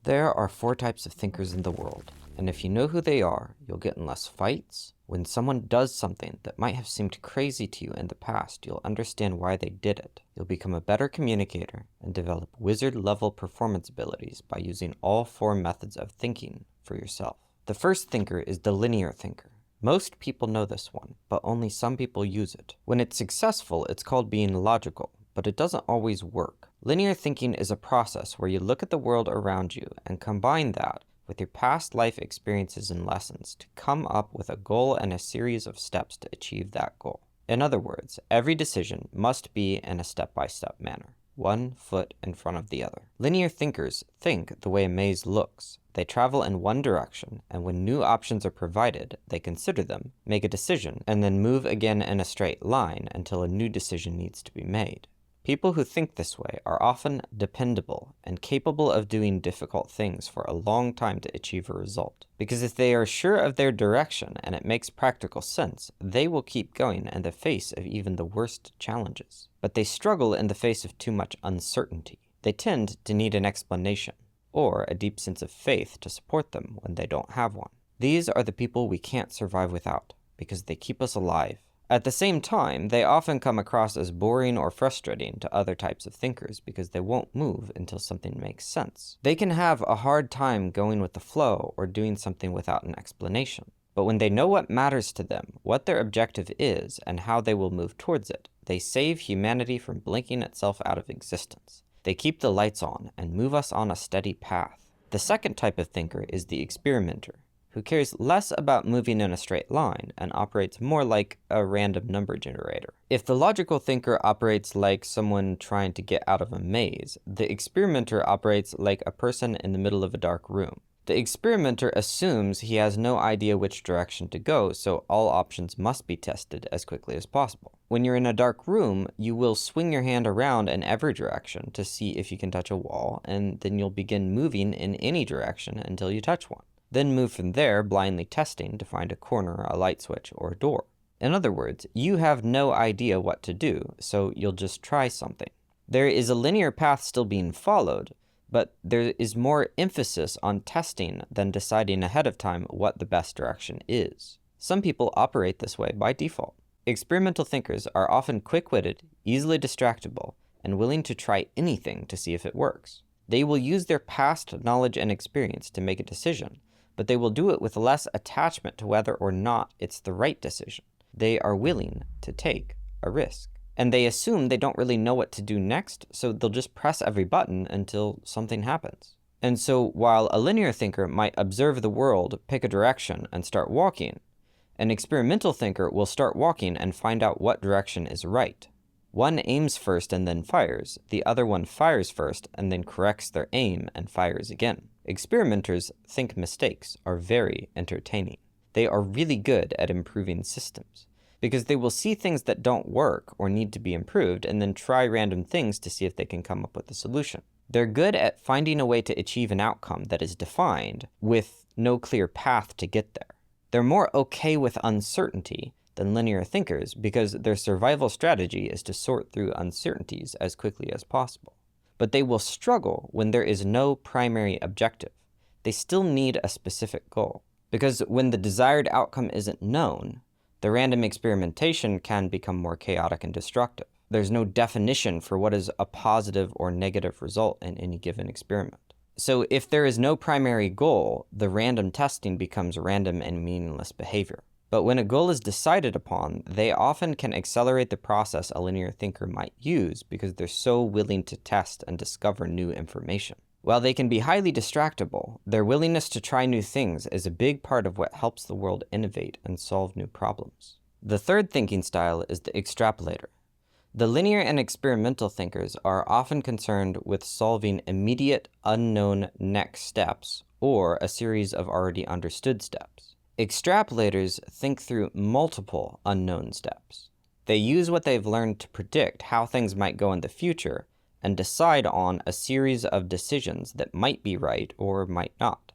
There are 4 types of thinkers in the world, and if you know who they are, you'll get in less fights. When someone does something that might have seemed crazy to you in the past, you'll understand why they did it. You'll become a better communicator and develop wizard-level performance abilities by using all 4 methods of thinking for yourself. The first thinker is the linear thinker. Most people know this one, but only some people use it. When it's successful, it's called being logical, but it doesn't always work. Linear thinking is a process where you look at the world around you and combine that with your past life experiences and lessons to come up with a goal and a series of steps to achieve that goal. In other words, every decision must be in a step-by-step manner, one foot in front of the other. Linear thinkers think the way a maze looks. They travel in one direction, and when new options are provided, they consider them, make a decision, and then move again in a straight line until a new decision needs to be made. People who think this way are often dependable and capable of doing difficult things for a long time to achieve a result. Because if they are sure of their direction and it makes practical sense, they will keep going in the face of even the worst challenges. But they struggle in the face of too much uncertainty. They tend to need an explanation, or a deep sense of faith to support them when they don't have one. These are the people we can't survive without, because they keep us alive. At the same time, they often come across as boring or frustrating to other types of thinkers because they won't move until something makes sense. They can have a hard time going with the flow or doing something without an explanation. But when they know what matters to them, what their objective is, and how they will move towards it, they save humanity from blinking itself out of existence. They keep the lights on and move us on a steady path. The second type of thinker is the experimenter, who cares less about moving in a straight line and operates more like a random number generator. If the logical thinker operates like someone trying to get out of a maze, the experimenter operates like a person in the middle of a dark room. The experimenter assumes he has no idea which direction to go, so all options must be tested as quickly as possible. When you're in a dark room, you will swing your hand around in every direction to see if you can touch a wall, and then you'll begin moving in any direction until you touch one. Then move from there, blindly testing to find a corner, a light switch, or a door. In other words, you have no idea what to do, so you'll just try something. There is a linear path still being followed, but there is more emphasis on testing than deciding ahead of time what the best direction is. Some people operate this way by default. Experimental thinkers are often quick-witted, easily distractible, and willing to try anything to see if it works. They will use their past knowledge and experience to make a decision, but they will do it with less attachment to whether or not it's the right decision. They are willing to take a risk. And they assume they don't really know what to do next, so they'll just press every button until something happens. And so while a linear thinker might observe the world, pick a direction, and start walking, an experimental thinker will start walking and find out what direction is right. One aims first and then fires, the other one fires first and then corrects their aim and fires again. Experimenters think mistakes are very entertaining. They are really good at improving systems, because they will see things that don't work or need to be improved and then try random things to see if they can come up with a solution. They're good at finding a way to achieve an outcome that is defined with no clear path to get there. They're more okay with uncertainty than linear thinkers because their survival strategy is to sort through uncertainties as quickly as possible. But they will struggle when there is no primary objective. They still need a specific goal, because when the desired outcome isn't known, the random experimentation can become more chaotic and destructive. There's no definition for what is a positive or negative result in any given experiment. So if there is no primary goal, the random testing becomes random and meaningless behavior. But when a goal is decided upon, they often can accelerate the process a linear thinker might use because they're so willing to test and discover new information. While they can be highly distractible, their willingness to try new things is a big part of what helps the world innovate and solve new problems. The third thinking style is the extrapolator. The linear and experimental thinkers are often concerned with solving immediate, unknown next steps or a series of already understood steps. Extrapolators think through multiple unknown steps. They use what they've learned to predict how things might go in the future and decide on a series of decisions that might be right or might not.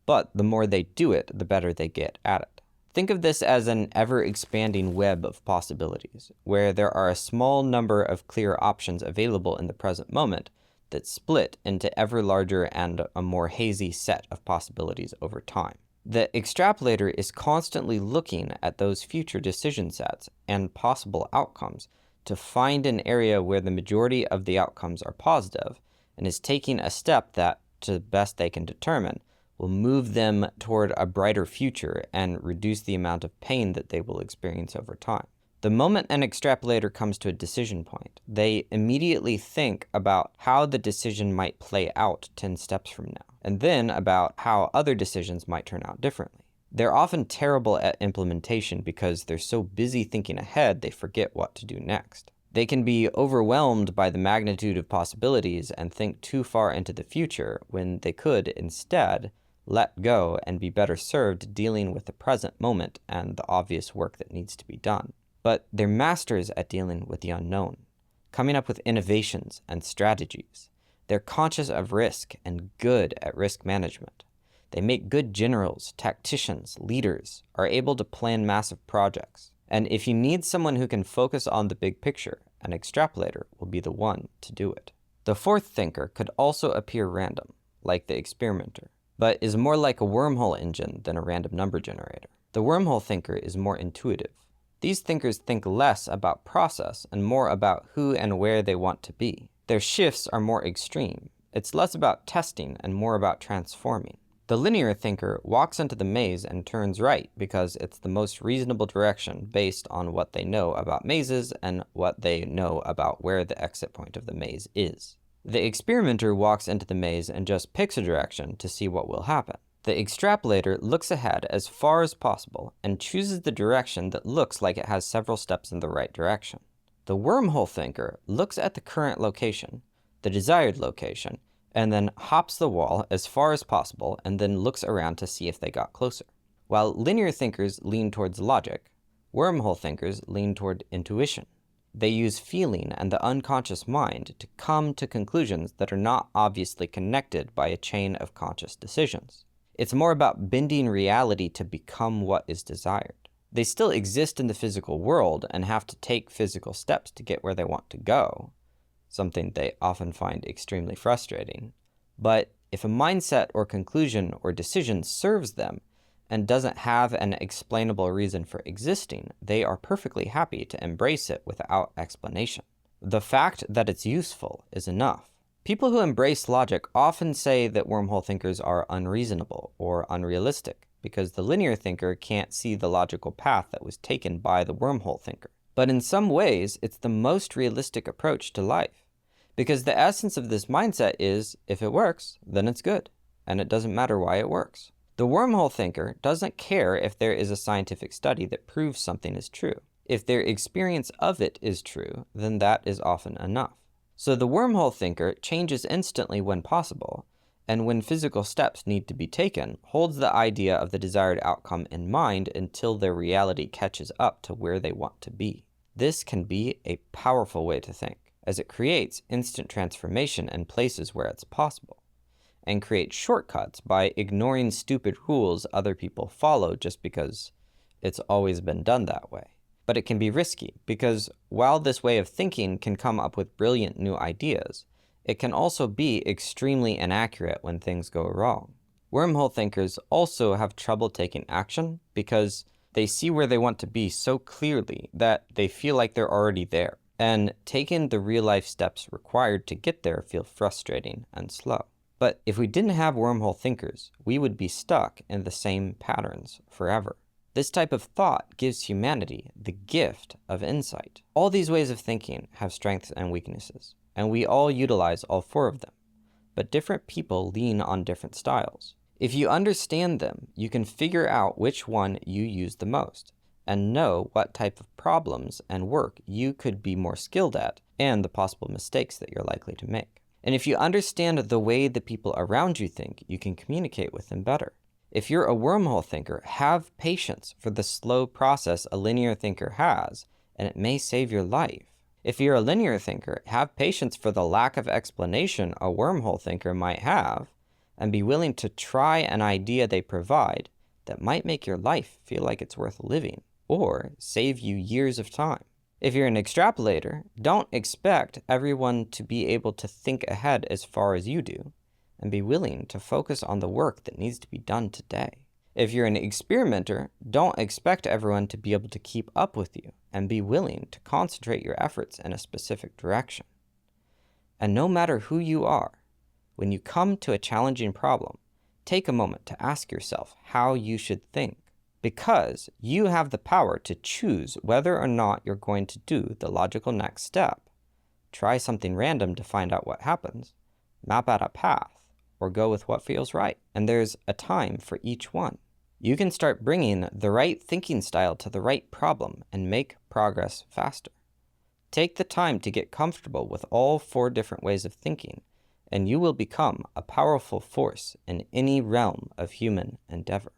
But the more they do it, the better they get at it. Think of this as an ever-expanding web of possibilities, where there are a small number of clear options available in the present moment that split into ever larger and a more hazy set of possibilities over time. The extrapolator is constantly looking at those future decision sets and possible outcomes to find an area where the majority of the outcomes are positive, and is taking a step that, to the best they can determine, will move them toward a brighter future and reduce the amount of pain that they will experience over time. The moment an extrapolator comes to a decision point, they immediately think about how the decision might play out 10 steps from now, and then about how other decisions might turn out differently. They're often terrible at implementation because they're so busy thinking ahead they forget what to do next. They can be overwhelmed by the magnitude of possibilities and think too far into the future when they could instead let go and be better served dealing with the present moment and the obvious work that needs to be done. But they're masters at dealing with the unknown, coming up with innovations and strategies. They're conscious of risk and good at risk management. They make good generals, tacticians, leaders, are able to plan massive projects. And if you need someone who can focus on the big picture, an extrapolator will be the one to do it. The fourth thinker could also appear random, like the experimenter, but is more like a wormhole engine than a random number generator. The wormhole thinker is more intuitive. These thinkers think less about process and more about who and where they want to be. Their shifts are more extreme. It's less about testing and more about transforming. The linear thinker walks into the maze and turns right because it's the most reasonable direction based on what they know about mazes and what they know about where the exit point of the maze is. The experimenter walks into the maze and just picks a direction to see what will happen. The extrapolator looks ahead as far as possible and chooses the direction that looks like it has several steps in the right direction. The wormhole thinker looks at the current location, the desired location, and then hops the wall as far as possible and then looks around to see if they got closer. While linear thinkers lean towards logic, wormhole thinkers lean toward intuition. They use feeling and the unconscious mind to come to conclusions that are not obviously connected by a chain of conscious decisions. It's more about bending reality to become what is desired. They still exist in the physical world and have to take physical steps to get where they want to go, something they often find extremely frustrating. But if a mindset or conclusion or decision serves them and doesn't have an explainable reason for existing, they are perfectly happy to embrace it without explanation. The fact that it's useful is enough. People who embrace logic often say that wormhole thinkers are unreasonable or unrealistic because the linear thinker can't see the logical path that was taken by the wormhole thinker. But in some ways, it's the most realistic approach to life, because the essence of this mindset is, if it works, then it's good, and it doesn't matter why it works. The wormhole thinker doesn't care if there is a scientific study that proves something is true. If their experience of it is true, then that is often enough. So the wormhole thinker changes instantly when possible, and when physical steps need to be taken, holds the idea of the desired outcome in mind until their reality catches up to where they want to be. This can be a powerful way to think, as it creates instant transformation in places where it's possible, and creates shortcuts by ignoring stupid rules other people follow just because it's always been done that way. But it can be risky, because while this way of thinking can come up with brilliant new ideas, it can also be extremely inaccurate when things go wrong. Wormhole thinkers also have trouble taking action because they see where they want to be so clearly that they feel like they're already there, and taking the real-life steps required to get there feel frustrating and slow. But if we didn't have wormhole thinkers, we would be stuck in the same patterns forever. This type of thought gives humanity the gift of insight. All these ways of thinking have strengths and weaknesses, and we all utilize all four of them. But different people lean on different styles. If you understand them, you can figure out which one you use the most, and know what type of problems and work you could be more skilled at, and the possible mistakes that you're likely to make. And if you understand the way the people around you think, you can communicate with them better. If you're a wormhole thinker, have patience for the slow process a linear thinker has, and it may save your life. If you're a linear thinker, have patience for the lack of explanation a wormhole thinker might have, and be willing to try an idea they provide that might make your life feel like it's worth living, or save you years of time. If you're an extrapolator, don't expect everyone to be able to think ahead as far as you do, and be willing to focus on the work that needs to be done today. If you're an experimenter, don't expect everyone to be able to keep up with you, and be willing to concentrate your efforts in a specific direction. And no matter who you are, when you come to a challenging problem, take a moment to ask yourself how you should think, because you have the power to choose whether or not you're going to do the logical next step, try something random to find out what happens, map out a path, or go with what feels right. And there's a time for each one. You can start bringing the right thinking style to the right problem and make progress faster. Take the time to get comfortable with all 4 different ways of thinking, and you will become a powerful force in any realm of human endeavor.